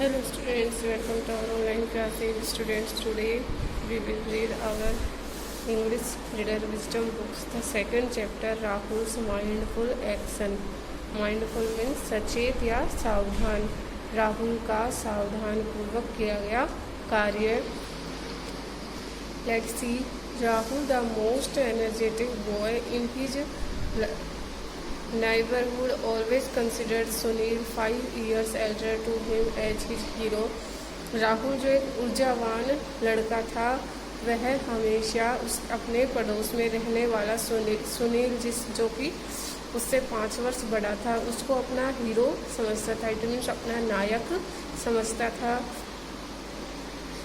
Hello students, welcome to our online classes. Students, today we will read our English Reader Wisdom books. The second chapter, Rahul's Mindful Action. Mindful means सचेत या सावधान. राहुल का सावधान पूर्वक किया गया कार्य. Let's see. Rahul, the most energetic boy in his neighborhood, always considered Sunil 5 years elder to him as his hero. Rahul जो एक ऊर्जावान लड़का था, वह हमेशा अपने पड़ोस में रहने वाला सुनील जो कि उससे 5 वर्ष बड़ा था, उसको अपना हीरो समझता था. इट मीन्स अपना नायक समझता था.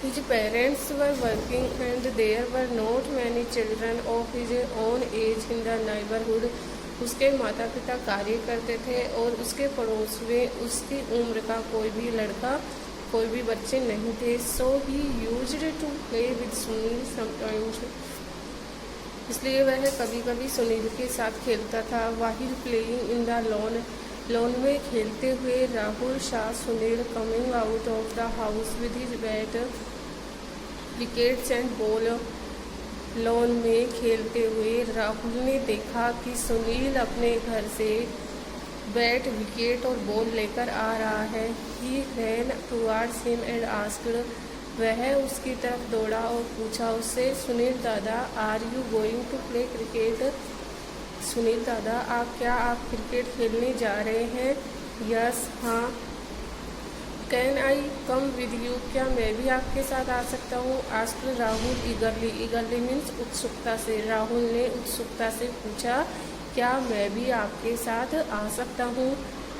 His parents were working and there were not many children of his own age in the neighborhood. उसके माता पिता कार्य करते थे और उसके पड़ोस में उसकी उम्र का कोई भी बच्चे नहीं थे. So he used to play with Sunil sometimes. इसलिए वह कभी कभी सुनील के साथ खेलता था. While playing in the lawn में खेलते हुए Rahul saw Sunil coming out of the house with his bat, wickets and ball. Lawn में खेलते हुए राहुल ने देखा कि सुनील अपने घर से बैट, विकेट और बॉल लेकर आ रहा है. ही ran towards him and asked. वह उसकी तरफ दौड़ा और पूछा उससे, Sunil Dada, are you going to play cricket? Sunil Dada, आप क्रिकेट खेलने जा रहे हैं? यस, हाँ. Can I come with you? क्या मैं भी आपके साथ आ सकता हूँ? आस्क्ड राहुल ईगरली मीन्स उत्सुकता से. राहुल ने उत्सुकता से पूछा, क्या मैं भी आपके साथ आ सकता हूँ?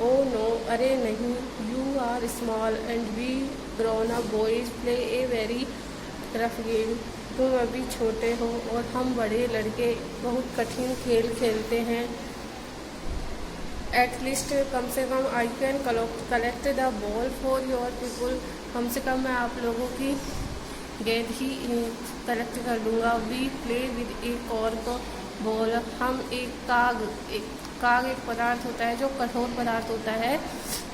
ओ नो, अरे नहीं. You are small and we grown up boys play a very rough game. तुम अभी छोटे हो और हम बड़े लड़के बहुत कठिन खेल खेलते हैं. एटलीस्ट कम से कम I can collect the ball for your people. कम से कम मैं आप लोगों की गेंद ही कलेक्ट कर लूँगा. We play with a cork ball. हम काग एक पदार्थ होता है जो कठोर पदार्थ होता है,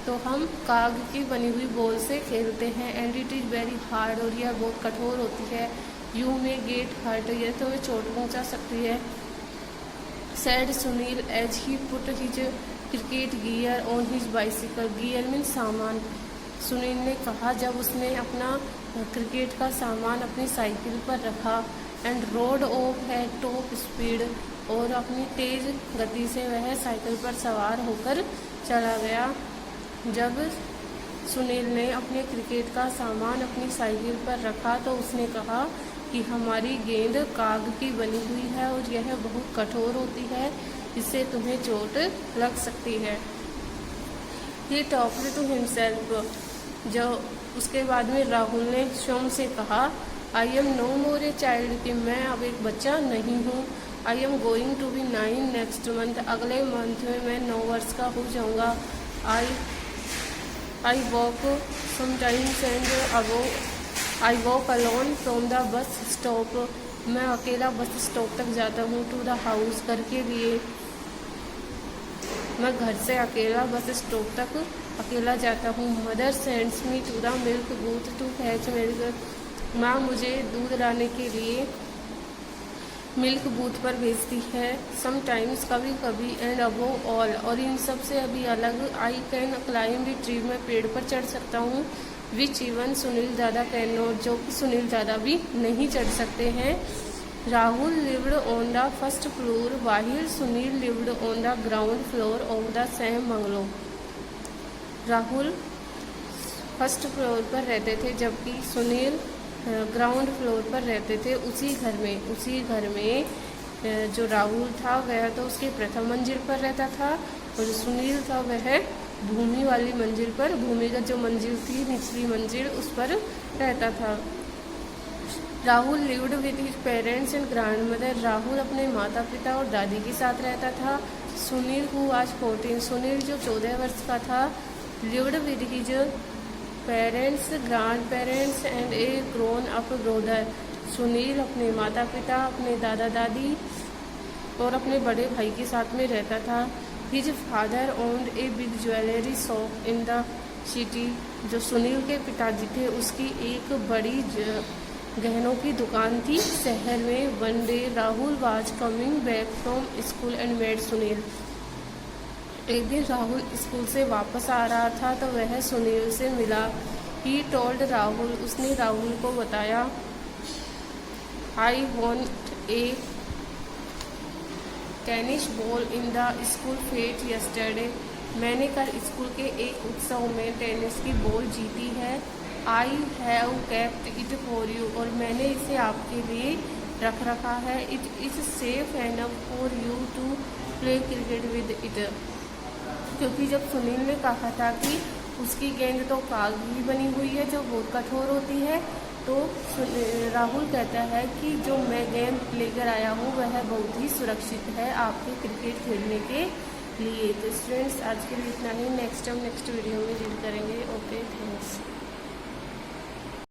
तो हम काग की बनी हुई बॉल से खेलते हैं. And it is very hard, और यह बहुत कठोर होती है. यू मे गेट हर्ट, यह तुम्हें चोट पहुँचा सकती है. Said Sunil as he put his cricket gear on his bicycle. Gear mean सामान. सुनील ने कहा जब उसने अपना क्रिकेट का सामान अपनी साइकिल पर रखा. एंड रोड ऑफ है टॉप स्पीड, और अपनी तेज़ गति से वह साइकिल पर सवार होकर चला गया. जब सुनील ने अपने क्रिकेट का सामान अपनी साइकिल पर रखा तो उसने कहा कि हमारी गेंद काग की बनी हुई है और यह बहुत कठोर होती है, इससे तुम्हें चोट लग सकती है. He talked to himself. जो उसके बाद में राहुल ने स्वयं से कहा, I am no more a child, कि मैं अब एक बच्चा नहीं हूँ. I am going to be 9 next month, अगले मंथ में मैं 9 वर्ष का हो जाऊँगा. I walk sometimes and I walk alone from the bus stop. मैं अकेला बस स्टॉप तक जाता हूँ. टू द हाउस, घर के लिए. मैं घर से अकेला बस स्टॉप तक अकेला जाता हूँ. Mother sends me to the milk booth to fetch milk. माँ मुझे दूध लाने के लिए मिल्क बूथ पर भेजती है. समटाइम्स, कभी कभी. एंड अबोव ऑल, और इन सब से अभी अलग. I can climb the tree, मैं पेड़ पर चढ़ सकता हूँ. विच इवन सुनील दादा कैन नॉट, जो कि सुनील दादा भी नहीं चढ़ सकते हैं. Rahul lived on the first floor वाहिल Sunil lived on the ground floor of the same bungalow. Rahul first floor पर रहते थे जबकि सुनील ग्राउंड फ्लोर पर रहते थे. उसी घर में जो राहुल था वह तो उसके प्रथम मंजिल पर रहता था, और जो सुनील था वह भूमि वाली मंजिल पर, भूमिगत जो मंजिल थी, निचली मंजिल, उस पर रहता था. Rahul lived with his parents and grand mother. Rahul अपने माता पिता और दादी के साथ रहता था. सुनील हु वाज 14, सुनील जो 14 वर्ष का था. Lived with his parents, grand parents and A grown up brother. Sunil अपने माता पिता, अपने दादा दादी और अपने बड़े भाई के साथ में रहता था. His father owned a big jewelry shop in the city. जो सुनील के पिताजी थे उसकी एक बड़ी गहनों की दुकान थी शहर में। One day Rahul was coming back from school and met Sunil. एक दिन राहुल स्कूल से वापस आ रहा था तो वह सुनील से मिला। ही टोल्ड राहुल, उसने राहुल को बताया, I want A tennis ball in the school fate yesterday. मैंने कल स्कूल के एक उत्सव में टेनिस की बॉल जीती है। I have kept it for you, और मैंने इसे आपके लिए रख रखा है। It is safe enough for you to play cricket with it. क्योंकि जब सुनील ने कहा था कि उसकी गेंद तो कागज की बनी हुई है जो बहुत कठोर होती है, तो राहुल कहता है कि जो मैं गेंद लेकर आया हूँ वह बहुत ही सुरक्षित है आपके क्रिकेट खेलने के लिए। तो स्टूडेंट्स आज के लिए इतना ही। नेक्स्ट वीडियो में रीड करेंगे। Okay, thanks.